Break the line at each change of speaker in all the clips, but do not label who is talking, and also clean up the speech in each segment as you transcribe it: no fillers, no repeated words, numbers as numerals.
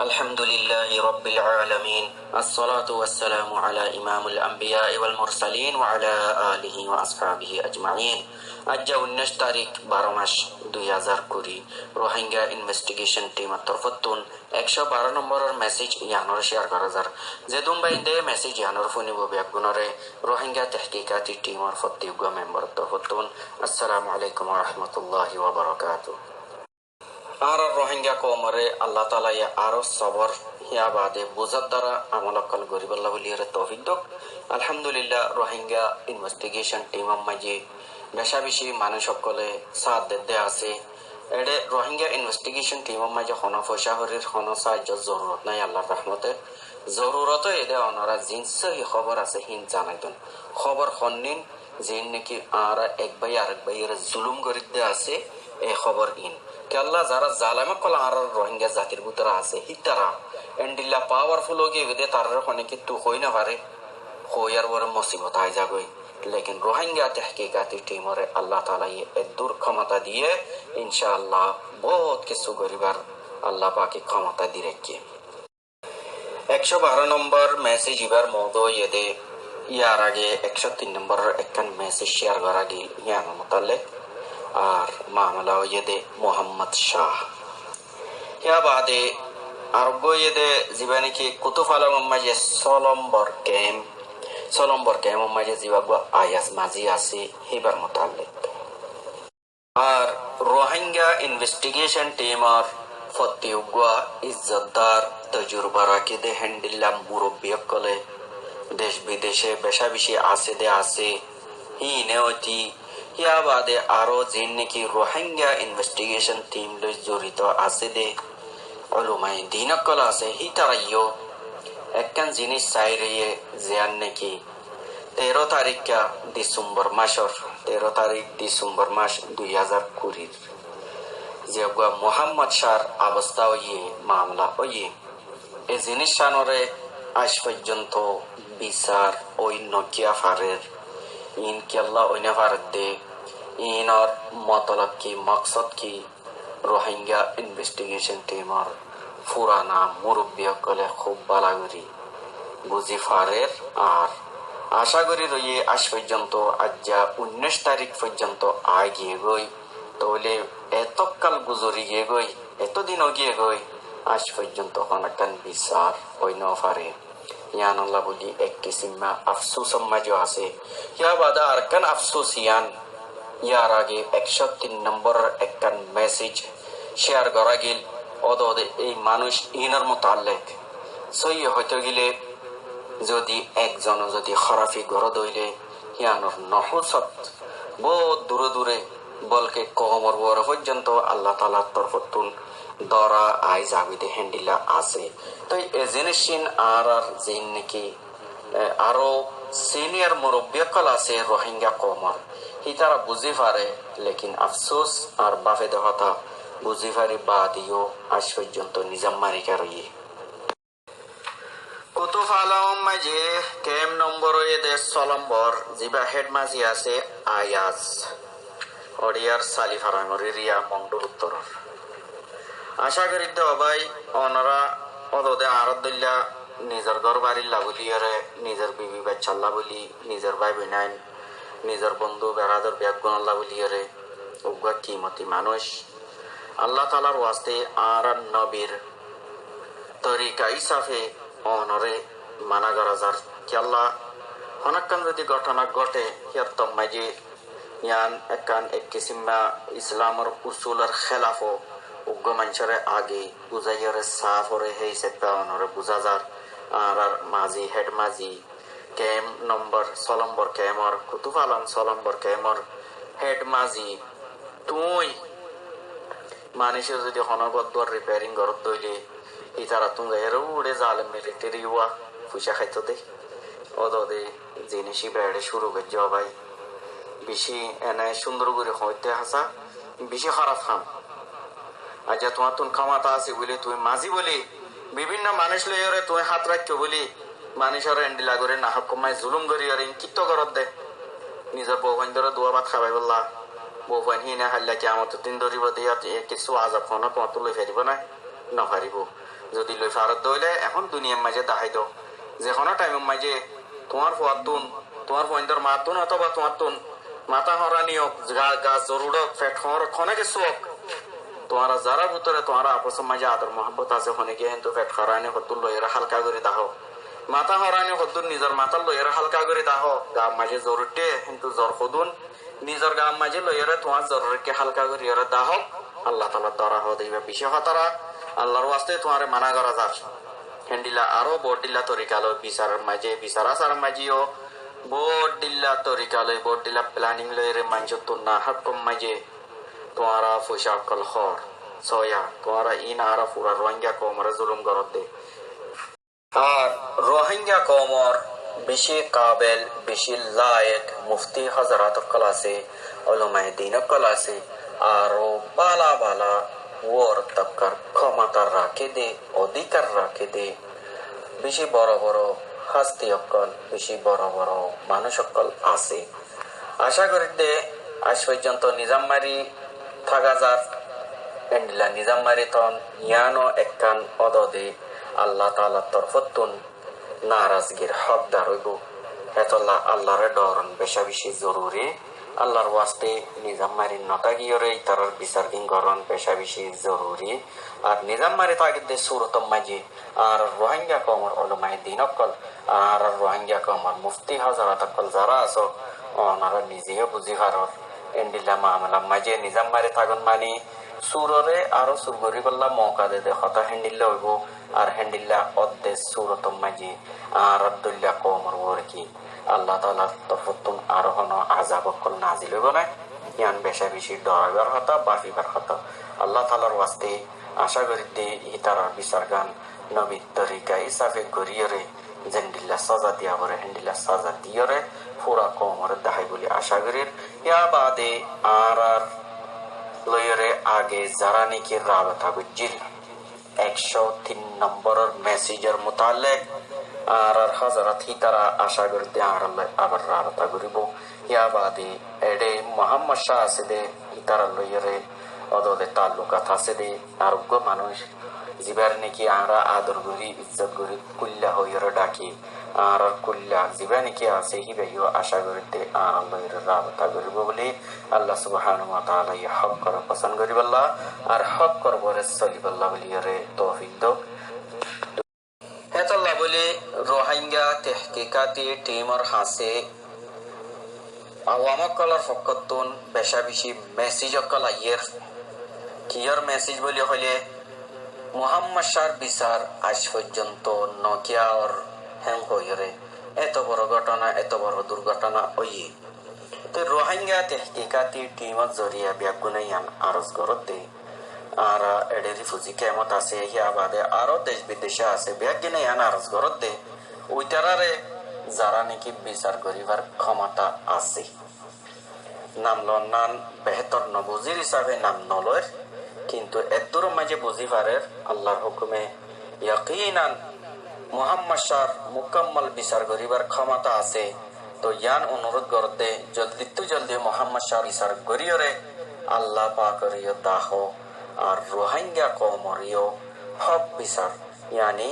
আলহামদুলিল্লাহি রাব্বিল আলামিন আসসালাতু ওয়াসসালামু আলা ইমামুল আম্বিয়া ওয়াল মুরসালিন ওয়া আলা আলিহি ওয়া আসহাবিহি আজমাইন। আজ 19 তারিখ 12 মাস 2020 রোহিঙ্গা ইনভেস্টিগেশন টিম তরফতুন 112 নম্বরের মেসেজ ইয়ানোর শেয়ার করা যার যে দুম্বাই দে মেসেজ ইয়ানোর ফোনিব ব্যাগুনরে রোহিঙ্গা তহকিকাতি টিমর ফতিউগ মেম্বার তরফতুন আসসালামু আলাইকুম ওয়া রাহমাতুল্লাহি ওয়া বারাকাতুহু। আর রোহিঙ্গা কমরে আল্লাহ তালা আরো সবর হিয়া বাদে বোঝার দ্বারা আমলকল গরিবাল্লাহ বলিয়ারে তৌফিক দক। আলহামদুলিল্লাহ রোহিঙ্গা ইনভেস্টিগেশন টিমর মাঝে বেশা বেশি মানুষ সকলে সাথ দে আছে। এডে রোহিঙ্গা ইনভেস্টিগেশন টিমর মাঝে হন পয়সা হরির হন সাহায্য জরুরত নাই আল্লাহর রহমতে জরুরত এদে অনরা জিনস খবর আছে হিন জানাইতন খবর হন্নিন জিন নাকি আর এক ভাই আরেক ভাইয়ের জুলুম গরিব আছে এই খবর ইন কেল্লা যারা জালামে কলা আর রোহিঙ্গা জাতির ভিতরে আছে হিতারা এন্ডিল্লা পাওয়ারফুল হয়ে গিয়ে তার অনেক কিন্তু হই না পারে হইয়ার বড় মুসিবত আয় যাগই লেকিন রোহিঙ্গা তহকিকাতি টিমরে আল্লাহ তাআলা এ দূর ক্ষমতা দিয়ে ইনশাআল্লাহ বহুত কিছু গরিবার আল্লাহ পাকে ক্ষমতা দিয়ে রেখে 112 নম্বর মেসেজ ইবার মৌদো ইয়েদে ইয়ার আগে 103 নম্বর একখান মেসেজ শেয়ার করা গিল ইয়ার মোতালেক আর মামলা ইয়েদে মোহাম্মদ শাহ ইয়া বাদে আরোগ্য ইয়েদে জীবানি কি কুতুব আলম মাঝে সলম্বর ক্যাম মাঝে জীবাগ আয়াস মাঝি আছে হিবার মোতালেক আর রোহিঙ্গা ইনভেস্টিগেশন টিমর ফতিউগা ইজ্জতদার তজুরবা রাখিদে হ্যান্ডিল্লা মুরব্বী কলে দেশ বিদেশে বেশা বেশি আছে দে আছে হি নেওতি ইয়া বাদে আরো জিন নাকি রোহিঙ্গা ইনভেস্টিগেশন টিম লই জড়িত আছে দে অলুমাই দিনকল আছে হি তারাইও একখান জিনিস চাই রে জিয়ান নাকি 13 তারিখ ডিসেম্বর মাসর 13 তারিখ ডিসেম্বর মাস 2020 যে মোহাম্মদ শাহর অবস্থা ইয়ে মামলা ইয়ে এ জিনিস সানরে আজ পর্যন্ত বিচার ওই নকিয়া ফারের ইন কেল্লা ওইনা ফারের দে ইনর মতলব কি মকসদ কি রোহিঙ্গা ইনভেস্টিগেশন টিমর পুরানা মুরব্বী সকলে খুব বালাগুড়ি বুঝি ফারের আর আশা করি রয়ে আজ পর্যন্ত আজ 19 তারিখ পর্যন্ত আগিয়ে গই তাহলে এতকাল গুজরি গিয়ে গই এতদিন গিয়ে গই আজ পর্যন্ত অনেকখান বিচার ওই নফারে ইয়ানুল্লাহ বলি এক কিসিমা আফসুস মাঝে আছে ইয়া বাদা আরকান আফসুস ইয়ান ইয়ার আগে 103 নম্বর একখান মেসেজ শেয়ার করা গিল অদে এই মানুষ ইনার মোতালেক সই হয়তো গেলে যদি একজন যদি খরাফি গড় দইলে ইয়ানোর নহসত বহুত দূরে দূরে বলকে কমর বড় পর্যন্ত আল্লাহ তালার তরফতুন দরা আই জাবিদে হ্যান্ডিলা আছে তো এ জিনিসিন আর জিন নাকি আরো সিনিয়র মুরব্বী কল আছে রোহিঙ্গা কমর হি তারা বুঝি পারে লেকিন আফসোস আর বাফে দেহতা বুঝি পারে বাদিও আজ পর্যন্ত নিজাম মারিকা রইয়ে কুতুব আলম মাঝে ক্যাম নম্বর এদের সলম্বর জিবা হেড মাঝি আছে আয়াজ অডিয়ার সালিফারাঙ্গরি রিয়া মংডুর উত্তর আশা করি তো ভাই অনরা অদে আরদুল্লাহ নিজের ঘর বাড়ির লাগুলিয়ারে নিজের বিবি বাচ্চাল্লা বলি নিজের ভাই বোনাইন নিজের বন্ধু বেড়াদের ব্যাগুনাল্লা বলিয়ারে উগা কিমতি মানুষ আল্লাহ তালার ওয়াস্তে আর নবীর তরিকা হিসাবে অনরে মানা করা যার কি আল্লাহ অনেকক্ষণ যদি ঘটনা ঘটে ইয়ার তম্মাইজে ইয়ান একান এক কিসিমা ইসলামের উসুলের খেলাফ উগ্র মানুষের আগে বুঝাইয়ারে সাফরে হেই সেপা অনরে বুঝা যার আর মাঝি হেড মাঝি ক্যাম নম্বর সলম্বর ক্যামর কুতুব আলম সলম্বর ক্যামর হেড মাঝি তুই মানুষের যদি হনগত রিপেয়ারিং ঘর দইলে ই তারা তুমি এরও উড়ে জালে মিলিটারি ওয়া পয়সা খাইতো দে অদে জিনিসই বেড়ে শুরু করে যাওয়া ভাই বেশি এনে সুন্দর করে হইতে হাসা বেশি খারাপ খাম আজ তোমার তুন ক্ষমতা আছে বলে তুই মাঝি বলি বিভিন্ন মানুষ লইরে তুই হাত রাখছো বলি মানুষের এন্ডিলা করে না কমাই জুলুম করি আর কিত্ত করত দে নিজের বউভাইন ধরে দোয়া ভাত খাবাই বললা বউভাইন হিনে হাল্লা কি আমার দিন ধরিব দিয়া কিছু আজাব হন তোমার তুলে ফেরিব না নহারিব যদি লই ফারত দইলে এখন দুনিয়ার মাঝে দাহাই দাও যে কোনো টাইমের মাঝে তোমার ফুয়াতুন তোমার ফোনটার মাতুন অথবা তোমার তুন মাথা হরানি হোক গাছ জরুর হোক ফেট খনে চোখ তোমার যারা ভিতরে তোমার আপসের মাঝে আদর মহব্বত আছে হনে গিয়ে কিন্তু ফেট হরানি হতুর লইয়েরা হালকা করে দাহ মাথা হরানি হতুর নিজের মাথার লইয়েরা হালকা করে দাহ গা মাঝে জরুরটে কিন্তু জ্বর সদুন নিজের গা মাঝে লইয়েরা তোমার জরুরকে হালকা করে দাহ আল্লাহ তালা দরা হইবা বিষয় হতারা আল্লাহর ওয়াস্তে তোমার মানা করা যাক হেন্ডিলা আরো বড় তরিকা লয় বিচারের মাঝে বিচার আসার মাঝেও বড় তরিকা লয় বড় প্ল্যানিং লয় রে মাঞ্চ তো না হাক্কম মাঝে তোমারা পয়সা অকল হর সয়া তোমারা ইন আরা পুরা রোহিঙ্গা কমরে জুলুম করত দে আর রোহিঙ্গা কমর বেশি কাবেল বেশি লায়েক মুফতি হজরত অকল আছে উলামায়ে দ্বীন অকল আছে আরো বালা বালা ওর তক্কার ক্ষমতা রাখে দে অধিকার রাখে দে বেশি বড় বড় হাস্তি অকল বেশি বড় বড় মানুষ অকল আছে আশা করি দে আজ পর্যন্ত নিজামমারি থাকা যার এন্ডিলা নিজামমারি তন ইয়ানো একখান অদদে আল্লাহ তাআলার তরফতুন নারাজগির হকদার হইব হেতল্লা আল্লাহরে ডরন বেশা বেশি জরুরি আল্লাহর ওয়াস্তে নিজামমারি নতা গিয়রে তারার বিচার গরন পেশা বেশি জরুরি আর নিজামমারি তাগিদে সুরতম মাঝি আর রোহিঙ্গা কমর উলামায়ে দ্বীন অকল আর রোহিঙ্গা কমর মুফতি হযরত অকল যারা আছো ওনারা নিজেও বুঝি হারর এন্ডিলা মামলা মাঝে নিজামমারি থাকুন মানি সুররে আরো সুরগরি বললা মৌকা দে হতা হ্যান্ডিল্লা হইব আর হ্যান্ডিল্লা অদ্দে সুরতম মাঝি আর আব্দুল্লাহ কমর ওর কি আল্লাহ তাআলার তরফতুন আরো হন আযাব অকল নাজিল হইব না ইয়ান বেশা বেশি ডরাইবার হতা বাফিবার হতা আল্লাহ তাআলার ওয়াস্তে আশা করি দে ইতারার বিচার গান নবীর তরিকা হিসাবে গরিয়রে জেন্ডিল্লা সাজা দিয়া বরে হ্যান্ডিল্লা সাজা দিয়রে পুরা কমর দাহাই বলি আশা করি ইয়া বাদে আর লয়রে আগে যারা নাকি রাবতা বুঝিল 103 নম্বরের মেসেজের মোতালেক আর হযরত হিতারা আশা করতে আর আবার রাবতা করিব ইয়া বাদে এডে মোহাম্মদ শাহ আছে দে হিতারা লয়রে অদলে তাল্লুকাত আছে দে আরোগ্য মানুষ জিবার নাকি আরা আদর করি ইজ্জত করি কুল্লা হইরে ডাকি আর কুল্লা জিবা নাকি আছে হিবাইও আশা করতে আর আল্লাহর রাবতা করিব বলে আল্লাহ সুবহানাহু ওয়া তাআলা এই হক করা পছন্দ করিবাল্লাহ আর হক করবরে চলিবাল্লাহ বলিরে তৌফিক দাও হেতাল্লাহ বলে রোহিঙ্গা তেহকিকাতি টিমর হাসে আওয়ামক কলার ফকতুন বেশা বেশি মেসেজ অকল আইয়ের কিয়র মেসেজ বলি হলে মোহাম্মদ শাহর বিচার আজ পর্যন্ত নকিয়া ওর হ্যাং হইরে এত বড় ঘটনা এত বড় দুর্ঘটনা ওই তো রোহিঙ্গা তেহকিকাতি টিমত জরিয়া ব্যাগুনাইয়ান আরজ করতে আর এডে রিফুজি কেমত আছে ইয়া বাদে আরো দেশ বিদেশে আছে ব্যাগুনাইয়ান আরজ করতে ওইটারারে যারা নাকি বিচার করিবার ক্ষমতা আছে নাম লন্নান বেহতর নবুজির হিসাবে নাম নলয়ের কিন্তু এদুর মাঝে বুঝি পারের আল্লাহর হুকুমে ইয়াকিনান মুহাম্মদ শাহর মুকাম্মল বিচার করিবার ক্ষমতা আছে তো ইয়ান অনুরোধ করতে জলদি মুহাম্মদ শাহ বিচার করিয়রে আল্লাহ পাকরিয় দাহ আর রোহিঙ্গা কমরিয় হক বিচার ইয়ানি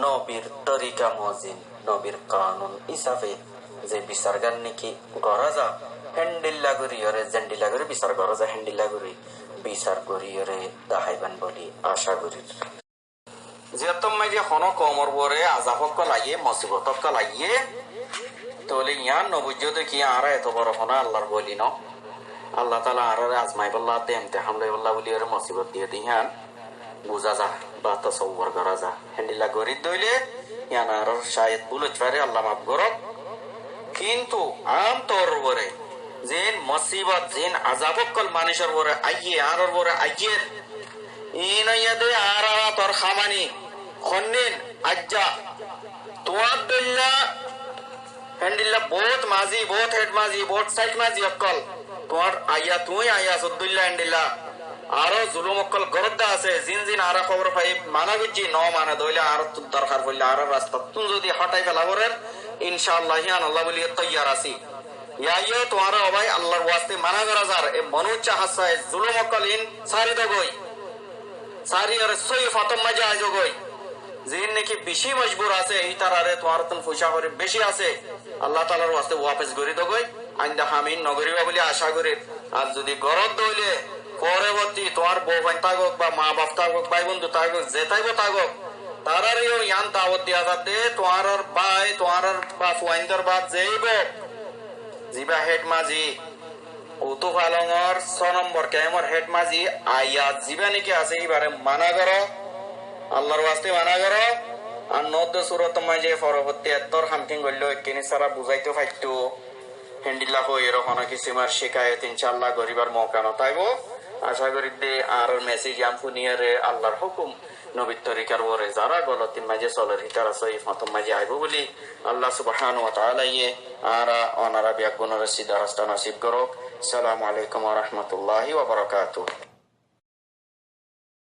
নবীর তরিকা মজিন নবীর কানুন হিসাবে যে বিচার গান নাকি করা যা হ্যান্ডিল্লা করিয়রে জেন্ডিল্লা করে বিচার করা যা হ্যান্ডিল্লা করি বিচার করিয়রে দাহাইবান বলি আশা করি যেতম মাঝে হন কমর বরে আজাবক লাগিয়ে মসিবতক লাগিয়ে তাহলে ইয়ান নবুজ্জ দেখি আর এত বড় হনা আল্লাহর বলি ন আল্লাহ তাআলা আর আজমাই বল্লাহ দে ইমতিহান লই বল্লাহ বলি আর মুসিবত দিয়ে দিহান বুঝা যা বা তাসাউর করা যা হ্যান্ডিল্লা করি দইলে ইয়ান আর শায়দ বুলুচ পারে আল্লাহ মাফ করক কিন্তু আম তোর বরে যেন মুসিবত যেন আযাবকল মানুষের বরে আইয়ে আর বরে আইয়ে ইনাইয়াদে আর তোর খামানি খন্নিন আজ্জা তোয়ার দল্লা হ্যান্ডিল্লা বহুত মাঝি বহুত হেড মাঝি বহুত সাইড মাঝি অকল তোমার আইয়া তুই আইয়া সদ্দুল্লা হ্যান্ডিল্লা আরো জুলুম অকল গরদ্দা আছে জিন জিন আর খবর পাই মানা বুঝি ন মানা দইলে আর তুই দরকার পড়লে আর রাস্তা তুই যদি হটাই ফেলা বরের ইনশাআল্লাহ ইয়ান আল্লাহ বলি তৈয়ার আছি ইয়াইও তোমার ভাই আল্লাহর ওয়াস্তে মানা করা যার এ মনুচ্চা হাসায় জুলুম অকল ইন সারি দগই সারি আর সই ফাতম মাঝে আজগই যে নাকি বেশি মজবুর আছে এই তারারে তোমার তুমি পয়সা করে বেশি আছে আল্লাহ তাআলার ওয়াস্তে ওয়াপস করি দগই আইন্দা হামিন নগরিবা বলে আশা করি। আর যদি গরদ দইলে পরবর্তী তোমার বউ ভাই থাকুক বা মা বাপ থাকুক ভাই বন্ধু থাকুক যে থাকবো থাকুক তারারও ইয়ান দাওয়াত দিয়া যাতে তোমার ভাই তোমার বা ফুয়াইন্দর বাদ যেইব জিবা হেড মাঝি উতু ফালঙর 6 নম্বর কেমর হেড মাঝি আইয়া জিবা নাকি আছে এবারে মানা করো আল্লাহর ওয়াস্তে মানা করো। আর নদ্দ সুরত মাঝে পরবর্তী এত্তর হামকিং করল কিনি সারা বুঝাইতে পারতো হেন্ডিল্লা হয়ে এরকম কিসিমার শিকায়ত ইনশাল্লাহ গরিবার মৌকা নতাইব। আশা করি দে আর মেসেজ আম ফুনিয়ারে আল্লাহর হুকুম নবীর তরিকার ওরে যারা গলতির মাঝে চলের হিতার আছে এই ফতম মাঝে আইব বলি আল্লাহ সুবহানাহু ওয়া তাআলা ইয়ে আর অনারা বিয়াগুণের সিদ্ধা রাস্তা নসিব করুক। আসসালামু আলাইকুম ওয়া রাহমাতুল্লাহি ওয়া বারাকাতুহু।